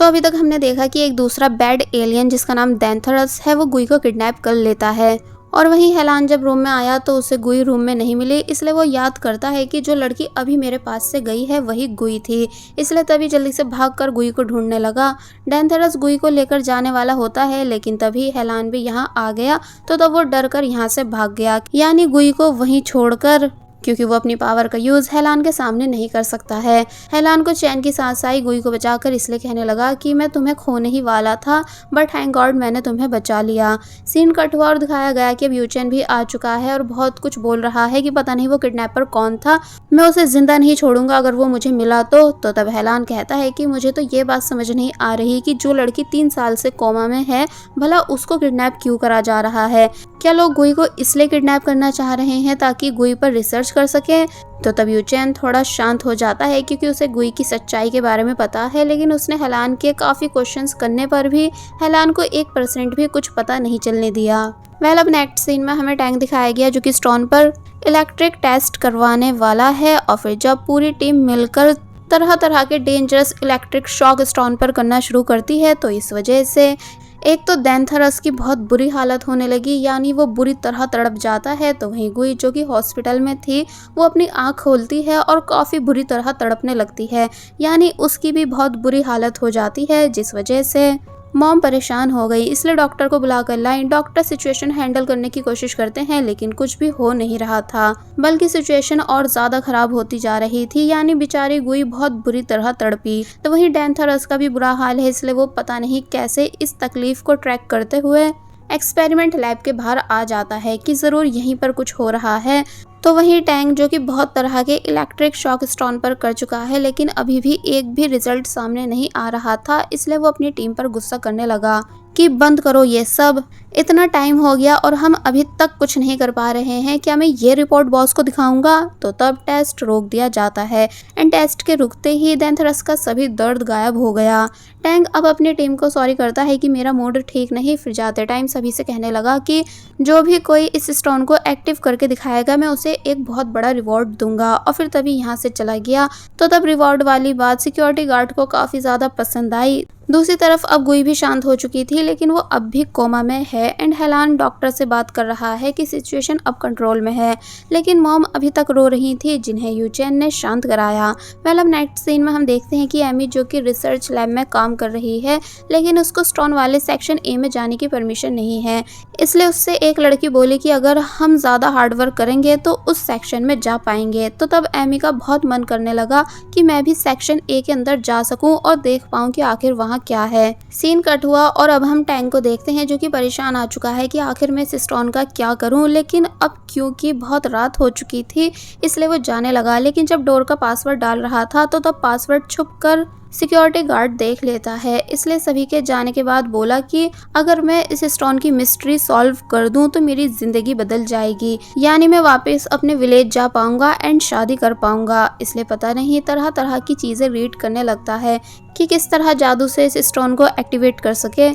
अभी तक हमने देखा कि एक दूसरा बैड एलियन जिसका नाम डेंथरस है वो गुई को किडनैप कर लेता है। और वहीं हेलान जब रूम में आया तो उसे गुई रूम में नहीं मिली, इसलिए वो याद करता है कि जो लड़की अभी मेरे पास से गई है वही गुई थी, इसलिए तभी जल्दी से भागकर गुई को ढूंढने लगा। डेंथरस गुई को लेकर जाने वाला होता है, लेकिन तभी हेलान भी यहाँ आ गया तो तब वो डर कर यहाँ से भाग गया, यानी गुई को वहीं छोड़कर, क्योंकि वो अपनी पावर का यूज हेलान के सामने नहीं कर सकता है। हेलान को चैन की सांस आई गुई को बचाकर, इसलिए कहने लगा कि मैं तुम्हें खोने ही वाला था, बट थैंक गॉड मैंने तुम्हें बचा लिया। सीन कट हुआ और दिखाया गया कि अब यूचेन भी आ चुका है और बहुत कुछ बोल रहा है कि पता नहीं वो किडनैपर कौन था, मैं उसे जिंदा नहीं छोड़ूंगा अगर वो मुझे मिला तो। तब हेलान कहता है कि मुझे तो ये बात समझ नहीं आ रही कि जो लड़की 3 साल से कोमा में है भला उसको किडनैप क्यों करा जा रहा है। क्या लोग गुई को इसलिए किडनैप करना चाह रहे हैं ताकि गुई पर रिसर्च कर सके। तब यूचेन थोड़ा शांत हो जाता है क्योंकि उसे गुई की सच्चाई के बारे में पता है, लेकिन उसने हेलान के काफी क्वेश्चंस करने पर भी हेलान को 1% भी कुछ पता नहीं चलने दिया। अब नेक्स्ट सीन में हमें टैंक दिखाया गया जो कि स्टोन पर इलेक्ट्रिक टेस्ट करवाने वाला है। और फिर जब पूरी टीम मिलकर तरह तरह के डेंजरस इलेक्ट्रिक शॉक स्टोन पर करना शुरू करती है तो इस वजह से एक तो डेंथरस की बहुत बुरी हालत होने लगी, यानी वो बुरी तरह तड़प जाता है। तो वहीं गुई जो कि हॉस्पिटल में थी वो अपनी आंख खोलती है और काफ़ी बुरी तरह तड़पने लगती है, यानी उसकी भी बहुत बुरी हालत हो जाती है, जिस वजह से मॉम परेशान हो गई, इसलिए डॉक्टर को बुलाकर लाई। डॉक्टर सिचुएशन हैंडल करने की कोशिश करते हैं लेकिन कुछ भी हो नहीं रहा था, बल्कि सिचुएशन और ज्यादा खराब होती जा रही थी, यानी बेचारी गुई बहुत बुरी तरह तड़पी। तो वहीं डेंथरस का भी बुरा हाल है, इसलिए वो पता नहीं कैसे इस तकलीफ को ट्रैक करते हुए एक्सपेरिमेंट लैब के बाहर आ जाता है कि जरूर यहीं पर कुछ हो रहा है। तो वहीं टैंक जो कि बहुत तरह के इलेक्ट्रिक शॉक स्टोन पर कर चुका है लेकिन अभी भी एक भी रिजल्ट सामने नहीं आ रहा था, इसलिए वो अपनी टीम पर गुस्सा करने लगा कि बंद करो ये सब, इतना टाइम हो गया और हम अभी तक कुछ नहीं कर पा रहे हैं, क्या मैं ये रिपोर्ट बॉस को दिखाऊंगा। तो तब टेस्ट रोक दिया जाता है एंड टेस्ट के रुकते ही डेंथरस का सभी दर्द गायब हो गया। टैंक अब अपनी टीम को सॉरी करता है कि मेरा मूड ठीक नहीं, फिर जाते टाइम सभी से कहने लगा कि जो भी कोई इस स्टोन को एक्टिव करके दिखाएगा मैं उसे एक बहुत बड़ा रिवॉर्ड दूंगा, और फिर तभी यहाँ से चला गया। तो तब रिवॉर्ड वाली बात सिक्योरिटी गार्ड को काफी ज्यादा पसंद आई। दूसरी तरफ अब गुई भी शांत हो चुकी थी लेकिन वो अब भी कोमा में है एंड हेलान डॉक्टर से बात कर रहा है कि सिचुएशन अब कंट्रोल में है, लेकिन मॉम अभी तक रो रही थी जिन्हें यूचेन ने शांत कराया। अब नेक्स्ट सीन में हम देखते हैं कि एमी जो कि रिसर्च लैब में काम कर रही है लेकिन उसको स्टोन वाले सेक्शन ए में जाने की परमिशन नहीं है, इसलिए उससे एक लड़की बोली कि अगर हम ज्यादा हार्डवर्क करेंगे तो उस सेक्शन में जा पाएंगे। तो तब एमी का बहुत मन करने लगा कि मैं भी सेक्शन ए के अंदर जा सकूं और देख पाऊं कि आखिर वहां क्या है। सीन कट हुआ और अब हम टैंक को देखते हैं जो कि परेशान आ चुका है कि आखिर मैं इस स्टोन का क्या करूं, लेकिन अब क्योंकि बहुत रात हो चुकी थी इसलिए वो जाने लगा, लेकिन जब डोर का पासवर्ड डाल रहा था तो तब पासवर्ड छुपकर सिक्योरिटी गार्ड देख लेता है, इसलिए सभी के जाने के बाद बोला कि अगर मैं इस स्टोन की मिस्ट्री सॉल्व कर दूं तो मेरी जिंदगी बदल जाएगी, यानी मैं वापस अपने विलेज जा पाऊंगा एंड शादी कर पाऊंगा। इसलिए पता नहीं तरह तरह की चीजें रीड करने लगता है कि किस तरह जादू से इस स्टोन को एक्टिवेट कर सके।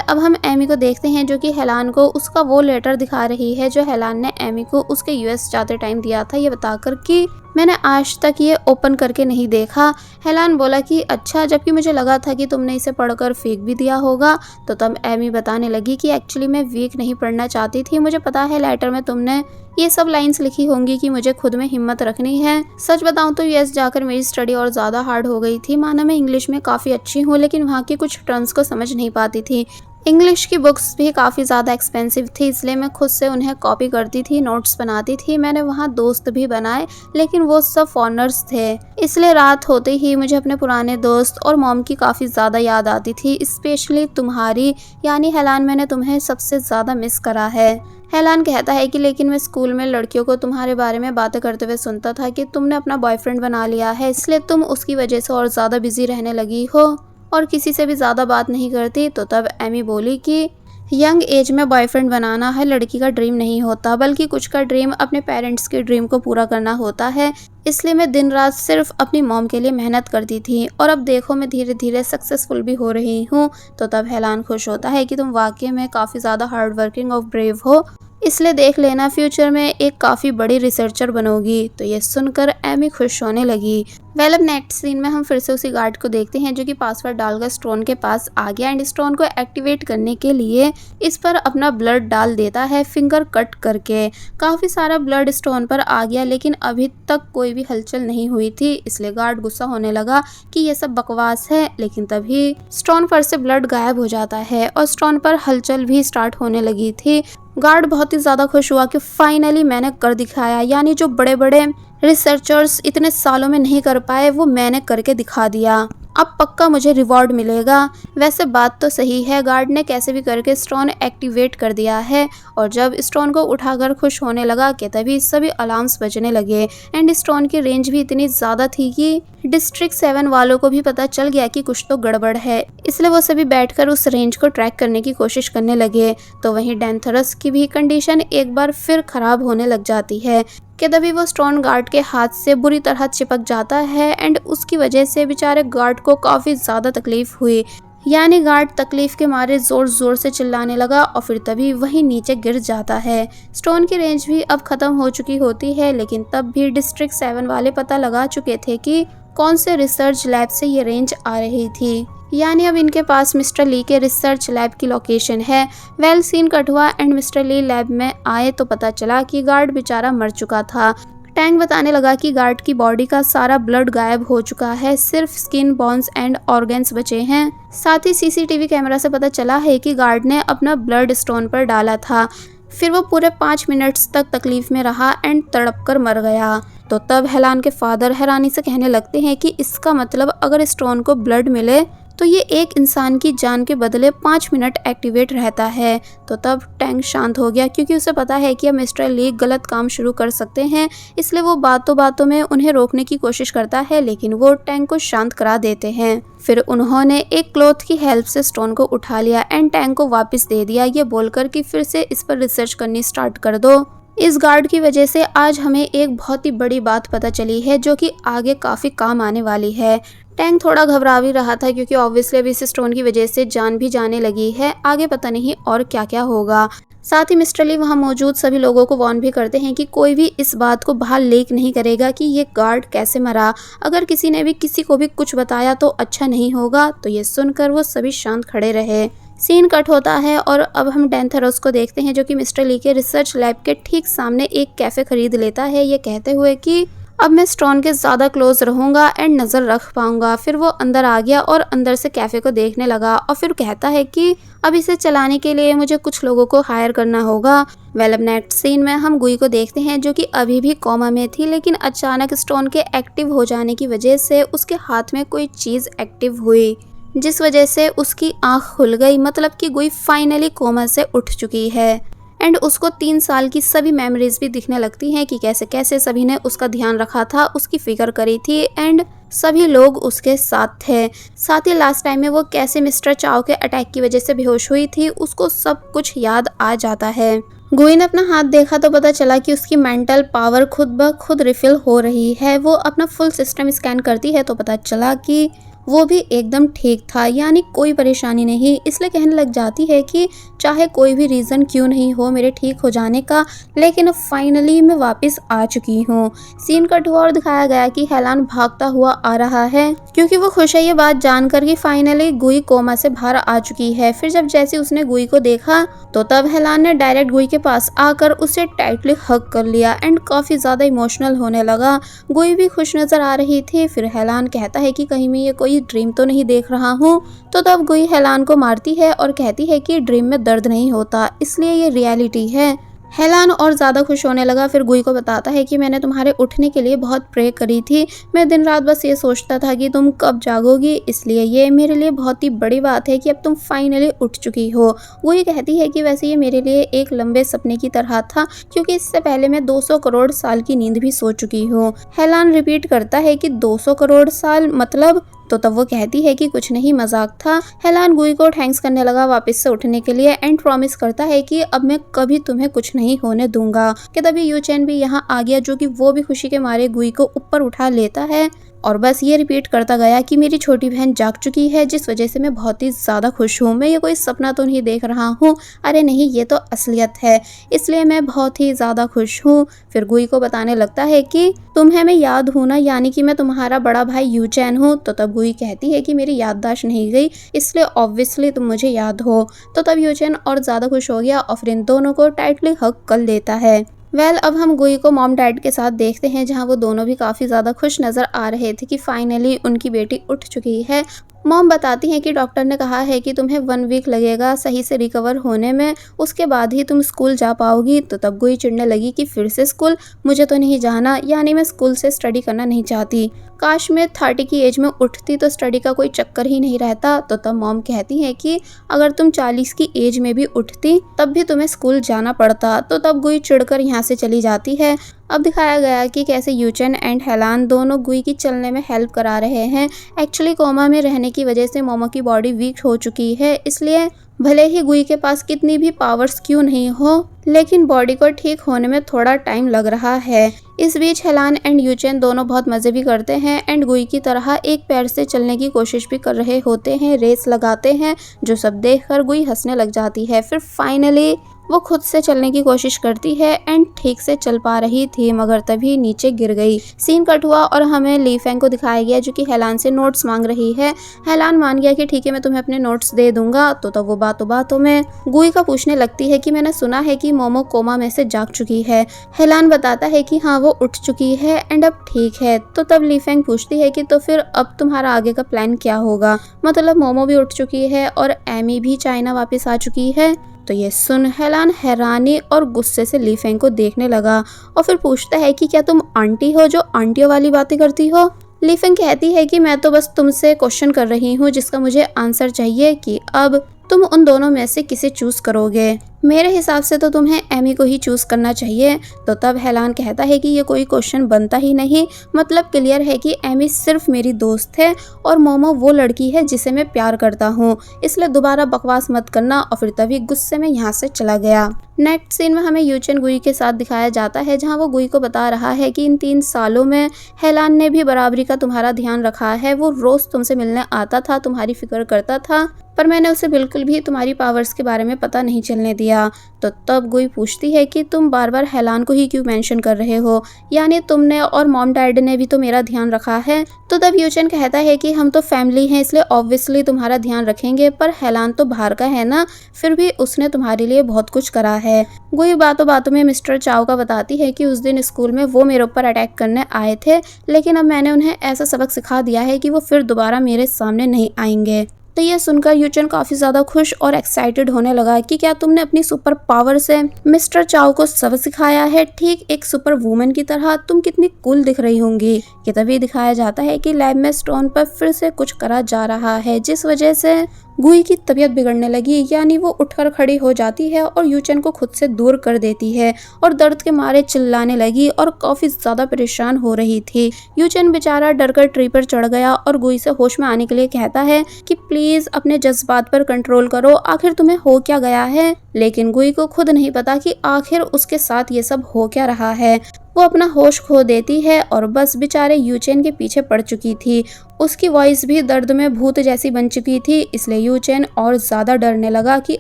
अब हम एमी को देखते हैं जो कि हेलान को उसका वो लेटर दिखा रही है जो हेलान ने एमी को उसके यूएस जाते टाइम दिया था, ये बताकर कि मैंने आज तक ये ओपन करके नहीं देखा। हेलान बोला कि अच्छा, जबकि मुझे लगा था कि तुमने इसे पढ़कर फेंक भी दिया होगा। तो तब एमी बताने लगी कि एक्चुअली मैं वीक नहीं पढ़ना चाहती थी, मुझे पता है लेटर में तुमने ये सब लाइंस लिखी होंगी कि मुझे खुद में हिम्मत रखनी है। सच बताऊं तो यूएस जाकर मेरी स्टडी और ज़्यादा हार्ड हो गई थी, माना मैं इंग्लिश में काफ़ी अच्छी हूँ लेकिन वहाँ की कुछ टर्म्स को समझ नहीं पाती थी। इंग्लिश की बुक्स भी काफ़ी ज़्यादा एक्सपेंसिव थी, इसलिए मैं खुद से उन्हें कॉपी करती थी, नोट्स बनाती थी। मैंने वहाँ दोस्त भी बनाए लेकिन वो सब फॉरनर्स थे, इसलिए रात होते ही मुझे अपने पुराने दोस्त और मॉम की काफ़ी ज़्यादा याद आती थी, स्पेशली तुम्हारी, यानी हेलान, मैंने तुम्हें सबसे ज़्यादा मिस करा है। हेलान कहता है कि लेकिन मैं स्कूल में लड़कियों को तुम्हारे बारे में बातें करते हुए सुनता था कि तुमने अपना बॉयफ्रेंड बना लिया है, इसलिए तुम उसकी वजह से और ज़्यादा बिजी रहने लगी हो और किसी से भी ज़्यादा बात नहीं करती। तो तब एमी बोली कि यंग एज में बॉयफ्रेंड बनाना हर लड़की का ड्रीम नहीं होता, बल्कि कुछ का ड्रीम अपने पेरेंट्स के ड्रीम को पूरा करना होता है, इसलिए मैं दिन रात सिर्फ अपनी मॉम के लिए मेहनत करती थी और अब देखो मैं धीरे धीरे सक्सेसफुल भी हो रही हूँ। तो तब हेलान खुश होता है कि तुम वाकई में काफ़ी ज़्यादा हार्ड वर्किंग और ब्रेव हो, इसलिए देख लेना फ्यूचर में एक काफ़ी बड़ी रिसर्चर बनोगी। तो ये सुनकर एमी खुश होने लगी। वेल अब नेक्स्ट सीन में हम फिर से उसी गार्ड को देखते हैं जो कि पासवर्ड डालकर स्टोन के पास आ गया एंड स्टोन को एक्टिवेट करने के लिए इस पर अपना ब्लड डाल देता है फिंगर कट करके। काफ़ी सारा ब्लड स्टोन पर आ गया लेकिन अभी तक कोई भी हलचल नहीं हुई थी, इसलिए गार्ड गुस्सा होने लगा कि ये सब बकवास है। लेकिन तभी स्टोन पर से ब्लड गायब हो जाता है और स्टोन पर हलचल भी स्टार्ट होने लगी थी। गार्ड बहुत ही ज़्यादा खुश हुआ कि फाइनली मैंने कर दिखाया, यानी जो बड़े बड़े रिसर्चर्स इतने सालों में नहीं कर पाए वो मैंने करके दिखा दिया। अब पक्का मुझे रिवॉर्ड मिलेगा। वैसे बात तो सही है, गार्ड ने कैसे भी करके स्टोन एक्टिवेट कर दिया है और जब स्टोन को उठाकर खुश होने लगा कि तभी सभी अलार्म्स बजने लगे एंड स्टोन की रेंज भी इतनी ज़्यादा थी कि डिस्ट्रिक्ट 7 वालों को भी पता चल गया कि कुछ तो गड़बड़ है। इसलिए वो सभी बैठकर उस रेंज को ट्रैक करने की कोशिश करने लगे। तो वहीं डेंथरस की भी कंडीशन एक बार फिर खराब होने लग जाती है कि तभी वो स्टोन गार्ड के हाथ से बुरी तरह चिपक जाता है एंड उसकी वजह से बेचारे गार्ड को काफ़ी ज़्यादा तकलीफ हुई। यानी गार्ड तकलीफ के मारे ज़ोर ज़ोर से चिल्लाने लगा और फिर तभी वही नीचे गिर जाता है। स्टोन की रेंज भी अब ख़त्म हो चुकी होती है लेकिन तब भी डिस्ट्रिक्ट 7 वाले पता लगा चुके थे कि कौन से रिसर्च लैब से ये रेंज आ रही थी। यानी अब इनके पास मिस्टर ली के रिसर्च लैब की लोकेशन है। वेल सीन कट हुआ एंड मिस्टर ली लैब में आए तो पता चला कि गार्ड बेचारा मर चुका था। टैंक बताने लगा कि गार्ड की बॉडी का सारा ब्लड गायब हो चुका है, सिर्फ स्किन, बोन्स एंड ऑर्गन्स बचे हैं। साथ ही सीसीटीवी कैमरा से पता चला है कि गार्ड ने अपना ब्लड स्टोन पर डाला था, फिर वो पूरे 5 मिनट्स तक तकलीफ में रहा एंड तड़प कर मर गया। तो तब हेलान के फादर हैरानी से कहने लगते हैं कि इसका मतलब अगर स्टोन को ब्लड मिले तो ये एक इंसान की जान के बदले 5 मिनट एक्टिवेट रहता है। तो तब टैंक शांत हो गया क्योंकि उसे पता है कि अब मिस्टर ली गलत काम शुरू कर सकते हैं, इसलिए वो बातों बातों में उन्हें रोकने की कोशिश करता है लेकिन वो टैंक को शांत करा देते हैं। फिर उन्होंने एक क्लॉथ की हेल्प से स्टोन को उठा लिया एंड टैंक को वापस दे दिया, ये बोलकर कि फिर से इस पर रिसर्च करनी स्टार्ट कर दो। इस गार्ड की वजह से आज हमें एक बहुत ही बड़ी बात पता चली है जो कि आगे काफ़ी काम आने वाली है। टैंक थोड़ा घबरा भी रहा था क्योंकि ऑब्वियसली अभी इस स्टोन की वजह से जान भी जाने लगी है, आगे पता नहीं और क्या क्या होगा। साथ ही मिस्टर ली वहाँ मौजूद सभी लोगों को वार्न भी करते हैं कि कोई भी इस बात को बाहर लीक नहीं करेगा कि ये गार्ड कैसे मरा। अगर किसी ने भी किसी को भी कुछ बताया तो अच्छा नहीं होगा। तो ये सुनकर वो सभी शांत खड़े रहे। सीन कट होता है और अब हम डेंथरस को देखते हैं जो कि मिस्टर ली के रिसर्च लैब के ठीक सामने एक कैफ़े खरीद लेता है, ये कहते हुए कि अब मैं स्टोन के ज़्यादा क्लोज रहूँगा एंड नज़र रख पाऊँगा। फिर वो अंदर आ गया और अंदर से कैफ़े को देखने लगा और फिर कहता है कि अब इसे चलाने के लिए मुझे कुछ लोगों को हायर करना होगा। वेल अब नेक्स्ट सीन में हम गुई को देखते हैं जो कि अभी भी कोमा में थी लेकिन अचानक स्टोन के एक्टिव हो जाने की वजह से उसके हाथ में कोई चीज़ एक्टिव हुई जिस वजह से उसकी आँख खुल गई, मतलब कि गुई फाइनली कोमा से उठ चुकी है एंड उसको 3 साल की सभी मेमोरीज भी दिखने लगती हैं कि कैसे कैसे सभी ने उसका ध्यान रखा था, उसकी फिक्र करी थी एंड सभी लोग उसके साथ थे। साथ ही लास्ट टाइम में वो कैसे मिस्टर चाओ के अटैक की वजह से बेहोश हुई थी, उसको सब कुछ याद आ जाता है। गुई ने अपना हाथ देखा तो पता चला कि उसकी मेंटल पावर खुद ब खुद रिफिल हो रही है। वो अपना फुल सिस्टम स्कैन करती है तो पता चला कि वो भी एकदम ठीक था, यानी कोई परेशानी नहीं। इसलिए कहने लग जाती है कि चाहे कोई भी रीज़न क्यों नहीं हो मेरे ठीक हो जाने का, लेकिन अब फाइनली मैं वापस आ चुकी हूँ। सीन कट हुआ और दिखाया गया कि हेलान भागता हुआ आ रहा है क्योंकि वो खुश है ये बात जानकर कि फाइनली गुई कोमा से बाहर आ चुकी है। फिर जब जैसे उसने गुई को देखा तो तब हेलान ने डायरेक्ट गुई के पास आकर उसे टाइटली हग कर लिया एंड काफ़ी ज़्यादा इमोशनल होने लगा। गुई भी खुश नज़र आ रही थी। फिर हेलान कहता है कि कहीं मैं ये कोई ड्रीम तो नहीं देख रहा हूँ। तो तब गुई हेलान को मारती है और कहती है कि ड्रीम में दर्द नहीं होता, इसलिए ये रियलिटी है। हेलान और ज़्यादा खुश होने लगा। फिर गुई को बताता है कि मैंने तुम्हारे उठने के लिए बहुत प्रे करी थी, मैं दिन रात बस ये सोचता था कि तुम कब जागोगी, इसलिए ये मेरे लिए बहुत ही बड़ी बात है कि अब तुम फाइनली उठ चुकी हो। गुई कहती है कि वैसे ये मेरे लिए एक लंबे सपने की तरह था क्योंकि इससे पहले मैं 200 करोड़ साल की नींद भी सो चुकी हूँ। हेलान रिपीट करता है कि 200 करोड़ साल मतलब, तो तब वो कहती है कि कुछ नहीं, मजाक था। हेलान गुई को थैंक्स करने लगा वापस से उठने के लिए एंड प्रॉमिस करता है कि अब मैं कभी तुम्हें कुछ नहीं होने दूंगा। कि तभी यू चैन भी यहाँ आ गया जो कि वो भी खुशी के मारे गुई को ऊपर उठा लेता है और बस ये रिपीट करता गया कि मेरी छोटी बहन जाग चुकी है, जिस वजह से मैं बहुत ही ज़्यादा खुश हूँ। मैं ये कोई सपना तो नहीं देख रहा हूँ, अरे नहीं ये तो असलियत है, इसलिए मैं बहुत ही ज़्यादा खुश हूँ। फिर गुई को बताने लगता है कि तुम्हें मैं याद हूँ ना, यानी कि मैं तुम्हारा बड़ा भाई यूचैन हूँ। तो तब गुई कहती है कि मेरी याददाश्त नहीं गई, इसलिए ऑब्वियसली तुम मुझे याद हो। तो तब यूचैन और ज़्यादा खुश हो गया और फिर इन दोनों को टाइटली हग कर लेता है। अब हम गुई को मॉम डैड के साथ देखते हैं, जहां वो दोनों भी काफ़ी ज़्यादा खुश नज़र आ रहे थे कि फाइनली उनकी बेटी उठ चुकी है। मॉम बताती हैं कि डॉक्टर ने कहा है कि तुम्हें 1 वीक लगेगा सही से रिकवर होने में, उसके बाद ही तुम स्कूल जा पाओगी। तो तब गुई चिढ़ने लगी कि फिर से स्कूल, मुझे तो नहीं जाना, यानी मैं स्कूल से स्टडी करना नहीं चाहती। काश मैं 30 की एज में उठती तो स्टडी का कोई चक्कर ही नहीं रहता। तो तब मॉम कहती है कि अगर तुम 40 की एज में भी उठती तब भी तुम्हें स्कूल जाना पड़ता। तो तब गुई चिढ़कर यहाँ से चली जाती है। अब दिखाया गया कि कैसे यूचेन एंड हेलान दोनों गुई की चलने में हेल्प करा रहे हैं। एक्चुअली कोमा में रहने की वजह से मोमो की बॉडी वीक हो चुकी है, इसलिए भले ही गुई के पास कितनी भी पावर्स क्यों नहीं हो, लेकिन बॉडी को ठीक होने में थोड़ा टाइम लग रहा है। इस बीच हेलान एंड यूचेन दोनों बहुत मज़े भी करते हैं एंड गुई की तरह एक पैर से चलने की कोशिश भी कर रहे होते हैं, रेस लगाते हैं, जो सब देखकर गुई हंसने लग जाती है। फिर फाइनली वो खुद से चलने की कोशिश करती है एंड ठीक से चल पा रही थी, मगर तभी नीचे गिर गई। सीन कट हुआ और हमें ली फेंग को दिखाया गया जो कि हेलान से नोट्स मांग रही है। हेलान मान गया कि ठीक है मैं तुम्हें अपने नोट्स दे दूंगा। तो तब वो बातों बातों में गुई का पूछने लगती है कि मैंने सुना है कि मोमो कोमा में से जाग चुकी है। हेलान बताता है कि हाँ वो उठ चुकी है एंड अब ठीक है। तो तब ली फेंग पूछती है कि तो फिर अब तुम्हारा आगे का प्लान क्या होगा, मतलब मोमो भी उठ चुकी है और एमी भी चाइना वापस आ चुकी है। तो ये सुन हेलान हैरानी और गुस्से से ली फेंग को देखने लगा और फिर पूछता है कि क्या तुम आंटी हो जो आंटियों वाली बातें करती हो। ली फेंग कहती है कि मैं तो बस तुमसे क्वेश्चन कर रही हूँ जिसका मुझे आंसर चाहिए कि अब तुम उन दोनों में से किसे चूज करोगे। मेरे हिसाब से तो तुम्हें एमी को ही चूज करना चाहिए। तो तब हेलान कहता है कि ये कोई क्वेश्चन बनता ही नहीं, मतलब क्लियर है कि एमी सिर्फ मेरी दोस्त है और मोमो वो लड़की है जिसे मैं प्यार करता हूँ, इसलिए दोबारा बकवास मत करना। और फिर तभी गुस्से में यहाँ से चला गया। नेक्स्ट सीन में हमें यूचेन गुई के साथ दिखाया जाता है, जहाँ वो गुई को बता रहा है कि इन 3 सालों में हेलान ने भी बराबरी का तुम्हारा ध्यान रखा है। वो रोज तुमसे मिलने आता था, तुम्हारी फिक्र करता था, पर मैंने उसे बिल्कुल भी तुम्हारी पावर्स के बारे में पता नहीं चलने दिया। तो तब गुई पूछती है कि तुम बार बार हेलान को ही क्यों मेंशन कर रहे हो, यानी तुमने और मॉम डैड ने भी तो मेरा ध्यान रखा है। तो तब यूचेन कहता है कि हम तो फैमिली हैं, इसलिए ऑब्वियसली तुम्हारा ध्यान रखेंगे, पर हेलान तो बाहर का है ना, फिर भी उसने तुम्हारे लिए बहुत कुछ करा है। गुई बातों बातों में मिस्टर चाओ का बताती है कि उस दिन स्कूल में वो मेरे ऊपर अटैक करने आए थे, लेकिन अब मैंने उन्हें ऐसा सबक सिखा दिया है कि वो फिर दोबारा मेरे सामने नहीं आएंगे। तो ये सुनकर यूचेन काफी ज्यादा खुश और एक्साइटेड होने लगा कि क्या तुमने अपनी सुपर पावर से मिस्टर चाओ को सबक सिखाया है, ठीक एक सुपर वुमन की तरह, तुम कितनी कूल दिख रही होंगी। कि तभी दिखाया जाता है कि लैब में स्टोन पर फिर से कुछ करा जा रहा है, जिस वजह से गुई की तबीयत बिगड़ने लगी, यानी वो उठकर खड़ी हो जाती है और यूचेन को खुद से दूर कर देती है और दर्द के मारे चिल्लाने लगी और काफी ज्यादा परेशान हो रही थी। यूचेन बेचारा डरकर ट्री पर चढ़ गया और गुई से होश में आने के लिए कहता है कि प्लीज अपने जज्बात पर कंट्रोल करो, आखिर तुम्हें हो क्या गया है। लेकिन गुई को खुद नहीं पता कि आखिर उसके साथ ये सब हो क्या रहा है। वो अपना होश खो देती है और बस बेचारे यूचेन के पीछे पड़ चुकी थी। उसकी वॉइस भी दर्द में भूत जैसी बन चुकी थी, इसलिए यूचेन और ज्यादा डरने लगा कि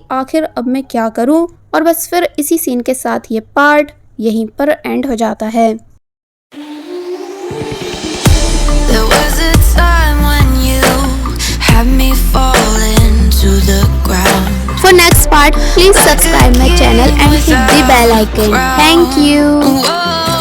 आखिर अब मैं क्या करूं। और बस फिर इसी सीन के साथ ये पार्ट यहीं पर एंड हो जाता है। There was a time when you had me falling to the ground. For next part, please subscribe my channel and hit the bell icon. Thank you.